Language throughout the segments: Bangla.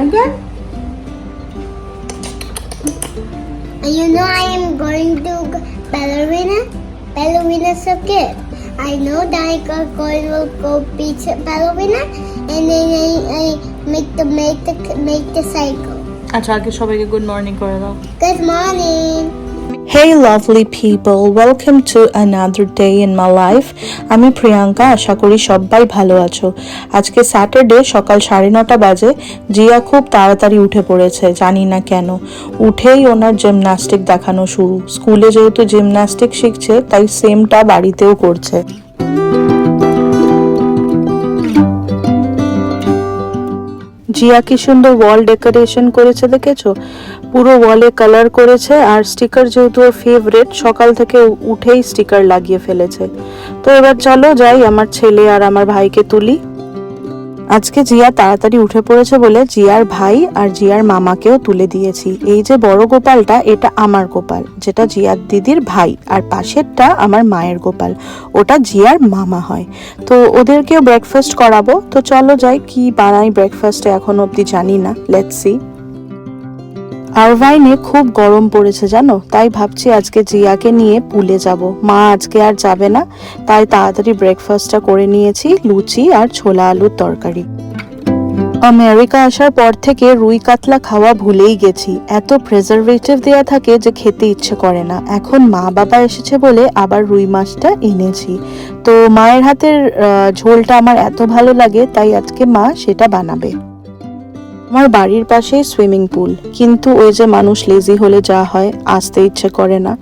Again? You know I am going to ballerina. Ballerina so good. I know that I will go beach ballerina, and then I make the cycle. আচ্ছা আগে সবাইকে গুড মর্নিং করে দাও। Good morning. Hey lovely people, welcome to another day in my life. আমি প্রিয়াঙ্কা, আশা করি সবাই ভালো আছো। আজকে স্যাটারডে সকাল 9:30 বাজে। জিয়া খুব তাড়াতাড়ি উঠে পড়েছে, জানি না কেন। উঠেই ওনার জিমন্যাস্টিক দেখানো শুরু। স্কুলে যেহেতু জিমন্যাস্টিক শিখছে তাই সেমটা বাড়িতেও করছে। জিয়া কি সুন্দর ওয়াল ডেকোরেশন করেছে দেখেছো? পুরো ওয়ালে কালার করেছে, আর স্টিকার যেহেতু ওর ফেভারিট, সকাল থেকে উঠেই স্টিকার লাগিয়ে ফেলেছে। তো এবার চলো যাই, আমার ছেলে আর আমার ভাইকে তুলি। আজকে জিয়া তাড়াতাড়ি উঠে পড়েছে বলে জিয়ার ভাই আর জিয়ার মামাকেও তুলে দিয়েছি। এই যে বড় গোপালটা, এটা আমার গোপাল, যেটা জিয়ার দিদির ভাই, আর পাশেরটা আমার মায়ের গোপাল, ওটা জিয়ার মামা হয়। তো ওদেরকেও ব্রেকফাস্ট করাবো। তো চলো যাই, কি বানাই ব্রেকফাস্টে এখন অবধি জানি না, লেটস সি। আরভাইনে খুব গরম পড়েছে জানো, তাই ভাবছি আজকে জিয়াকে নিয়ে পুলে যাব। মা আজকে আর যাবে না, তাই তাড়াতাড়ি ব্রেকফাস্টটা করে নিয়েছি, লুচি আর ছোলা আলুর তরকারি। আমেরিকা আসার পর থেকে রুই কাতলা খাওয়া ভুলেই গেছি। এত প্রিজারভেটিভ দেওয়া থাকে যে খেতে ইচ্ছে করে না। এখন মা বাবা এসেছে বলে আবার রুই মাছটা এনেছি। তো মায়ের হাতের ঝোলটা আমার এত ভালো লাগে, তাই আজকে মা সেটা বানাবে। আমার বাড়ির পাশেই সুইমিং পুল, কিন্তু ওই যে মানুষ লেজি হলে যা হয়, আসতে ইচ্ছে করে না।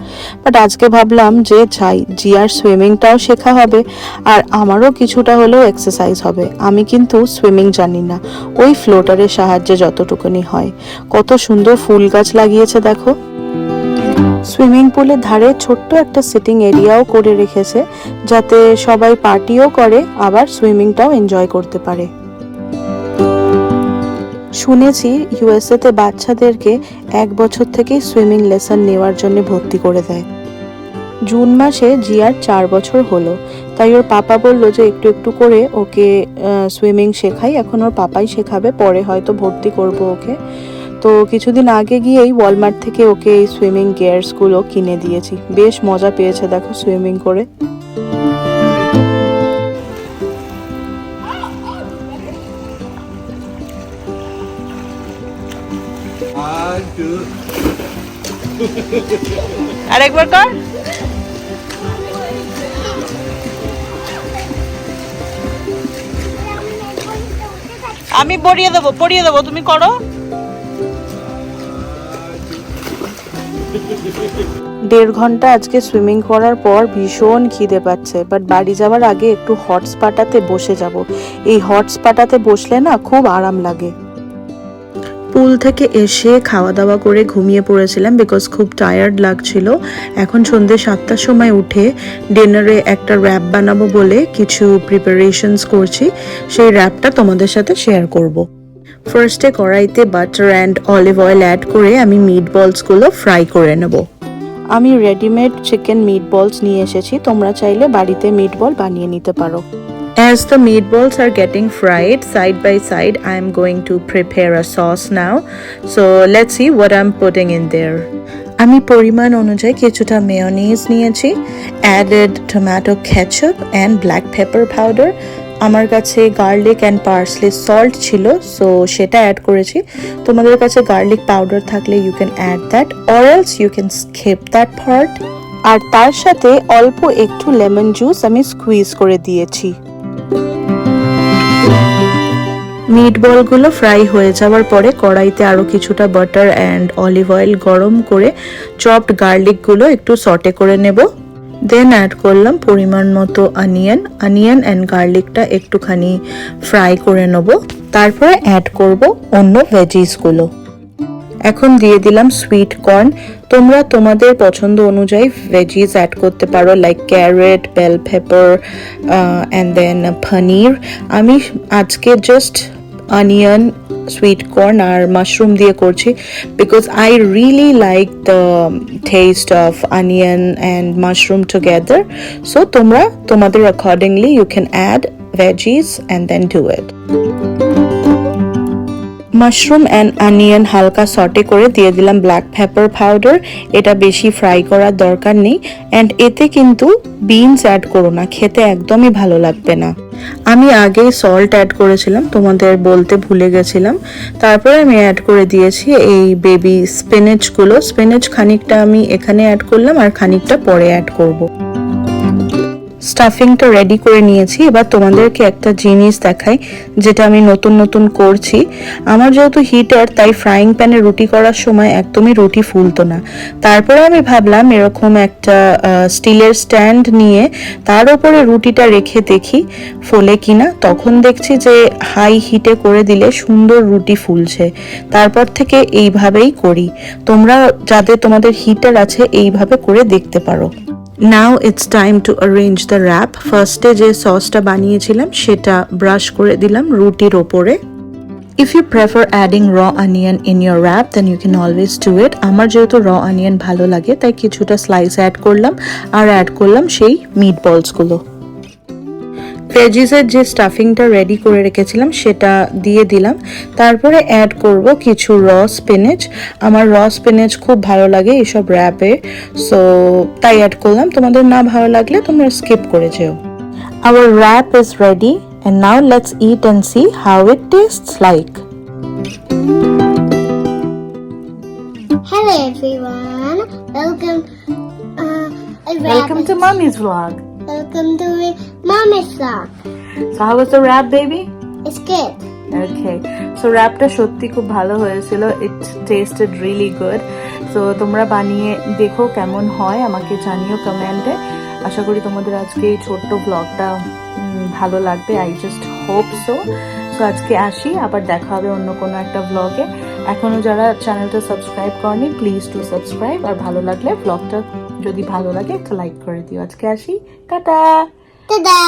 বাট আজকে ভাবলাম যে যাই, জিয়ার সুইমিংটাও শেখা হবে আর আমারও কিছুটা হলেও এক্সারসাইজ হবে। আমি কিন্তু সুইমিং জানি না, ওই ফ্লোটারের সাহায্যে যতটুকুনি হয়। কত সুন্দর ফুল গাছ লাগিয়েছে দেখো। সুইমিং পুলের ধারে ছোট্ট একটা সিটিং এরিয়াও করে রেখেছে, যাতে সবাই পার্টিও করে আবার সুইমিংটাও এনজয় করতে পারে। শুনেছি ইউএসএ তে বাচ্চাদেরকে 1 বছর থেকেই সুইমিং লেসন নেওয়ার জন্য ভর্তি করে দেয়। জুন মাসে জিয়ার 4 বছর হলো, তাই ওর পাপা বললো যে একটু একটু করে ওকে সুইমিং শেখাই। এখন ওর পাপাই শেখাবে, পরে হয়তো ভর্তি করব ওকে। তো কিছুদিন আগে গিয়েই ওয়ালমার্ট থেকে ওকে এই সুইমিং গিয়ার্সগুলো কিনে দিয়েছি। বেশ মজা পেয়েছে দেখো সুইমিং করে। আরেকবার কর। আমি পড়িয়ে দেবো, তুমি করো। 1.5 ঘন্টা আজকে সুইমিং করার পর ভীষণ খিদে পাচ্ছে, বাট বাড়ি যাওয়ার আগে একটু হট স্পাটাতে বসে যাব। এই হট স্পাটাতে বসলে না খুব আরাম লাগে। পুল থেকে এসে খাওয়া দাওয়া করে ঘুমিয়ে পড়েছিলাম, বিকজ খুব টায়ার্ড লাগছিল। এখন সন্ধ্যে 7টার সময় উঠে ডিনারে একটা র্যাপ বানাবো বলে কিছু প্রিপারেশনস করছি। সেই র্যাপটা তোমাদের সাথে শেয়ার করব। ফার্স্টে কড়াইতে butter and olive oil add করে আমি মিট বলসগুলো ফ্রাই করে নেব। আমি রেডিমেড চিকেন মিট বলস নিয়ে এসেছি, তোমরা চাইলে বাড়িতে মিট বল বানিয়ে নিতে পারো। As the meatballs are getting fried side by side, I am going to prepare a sauce now. So let's see what I'm putting in there. আমি পরিমাণ অনুযায়ী কিছুটা মেয়োনিজ নিয়েছি, added tomato ketchup and black pepper powder. আমার কাছে গার্লিক অ্যান্ড পার্সলি সল্ট ছিল, সো সেটা অ্যাড করেছি। তোমাদের কাছে গার্লিক পাউডার থাকলে you can add that, or else you can skip that part. আর তার সাথে অল্প একটু লেমন জুস আমি স্কুইজ করে দিয়েছি। মিট বলগুলো ফ্রাই হয়ে যাওয়ার পরে কড়াইতে আরো কিছুটা বাটার অ্যান্ড অলিভ অয়েল গরম করে চপড গার্লিকগুলো একটু সটে করে নেব। দেন অ্যাড করলাম পরিমাণ মতো অনিয়ন অ্যান্ড গার্লিকটা একটুখানি ফ্রাই করে নেব। তারপরে অ্যাড করব অন্য ভেজিসগুলো। এখন দিয়ে দিলাম সুইট কর্ন। তোমরা তোমাদের পছন্দ অনুযায়ী ভেজিস অ্যাড করতে পারো, like carrot, bell pepper and then paneer. আমি আজকে জাস্ট অনিয়ন, সুইট কর্ন আর মাশরুম দিয়ে করছি, because I really like the taste of onion and mushroom together. So তোমরা তোমাদের accordingly you can add veggies and then do it. Mushroom and onion হালকা সটে করে দিয়ে দিলাম ব্ল্যাক পেপার পাউডার। এটা বেশি ফ্রাই করার দরকার নেই। অ্যান্ড এতে কিন্তু বিনস অ্যাড করো না, খেতে একদমই ভালো লাগবে না। আমি আগেই সল্ট অ্যাড করেছিলাম, তোমাদের বলতে ভুলে গেছিলাম। তারপরে আমি অ্যাড করে দিয়েছি এই বেবি স্পিনাচগুলো। স্পিনাচ খানিকটা আমি এখানে অ্যাড করলাম আর খানিকটা পরে অ্যাড করব। স্টাফিংটা রেডি করে নিয়েছি। এবার তোমাদেরকে একটা জিনিস দেখাই যেটা আমি নতুন নতুন করছি। আমার যেহেতু হিটার, তাই ফ্রাইং প্যানে রুটি করার সময় একদমই রুটি ফুলতো না। তারপরে আমি ভাবলাম এরকম একটা স্টিলের স্ট্যান্ড নিয়ে তার উপরে রুটিটা রেখে দেখি ফোলে কিনা। তখন দেখছি যে হাই হিটে করে দিলে সুন্দর রুটি ফুলছে। তারপর থেকে এইভাবেই করি। তোমরা যাদের তোমাদের হিটার আছে এইভাবে করে দেখতে পারো। Now it's time to arrange the wrap. ফার্স্টে যে সসটা বানিয়েছিলাম সেটা ব্রাশ করে দিলাম রুটির ওপরে। If you prefer adding raw onion in your wrap, then you can always do it. আমার যেহেতু raw onion ভালো লাগে তাই কিছুটা স্লাইস অ্যাড করলাম আর অ্যাড করলাম সেই মিট বলসগুলো। ভেজিসের যে স্টাফিংটা রেডি করে রেখেছিলাম সেটা দিয়ে দিলাম। তারপরে অ্যাড করব কিছু র স্পিনাচ। আমার র স্পিনাচ খুব ভালো লাগে এইসব র্যাপে, সো তাই অ্যাড করলাম। তোমাদের না ভালো লাগলে তোমরা স্কিপ করে যেও। Our wrap is ready and now let's eat and see how it tastes like. Hello everyone. Welcome. Welcome to Mommy's vlog. Welcome to Mommy's vlog. So how was the wrap, baby? It's good. Okay, so wrapটা সত্যি খুব ভালো হয়েছিল। It tasted really good. So তোমরা বানিয়ে দেখো কেমন হয়, আমাকে জানিও কমেন্টে। আশা করি তোমাদের আজকে এই ছোট্ট ব্লগটা ভালো লাগবে। I just hope so. So আজকে আসি, আবার দেখা হবে অন্য কোনো একটা ব্লগে। এখনো যারা চ্যানেলটা সাবস্ক্রাইব করনি, প্লিজ টু সাবস্ক্রাইব। আর ভালো লাগলে ব্লগটা যদি ভালো লাগে একটা লাইক করে দিও। আজকে আসি, টাটা। Ta-da!